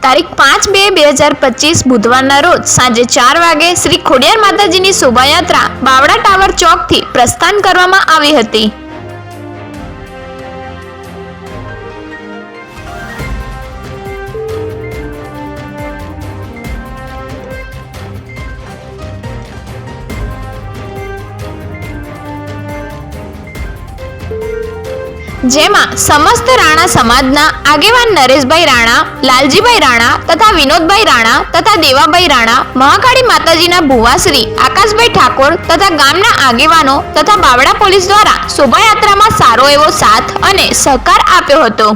તારીખ 5/2/2025 બુધવારના રોજ સાંજે 4 વાગે શ્રી ખોડિયાર માતાજીની શોભાયાત્રા બાવળા ટાવર ચોકથી પ્રસ્થાન કરવામાં આવી હતી। જેમાં સમસ્ત રાણા સમાજના આગેવાન નરેશભાઈ રાણા, લાલજીભાઈ રાણા તથા વિનોદભાઈ રાણા તથા દેવાભાઈ રાણા, મહાકાળી માતાજીના ભુવાશ્રી આકાશભાઈ ઠાકોર તથા ગામના આગેવાનો તથા બાવળા પોલીસ દ્વારા શોભાયાત્રામાં સારો એવો સાથ અને સહકાર આપ્યો હતો।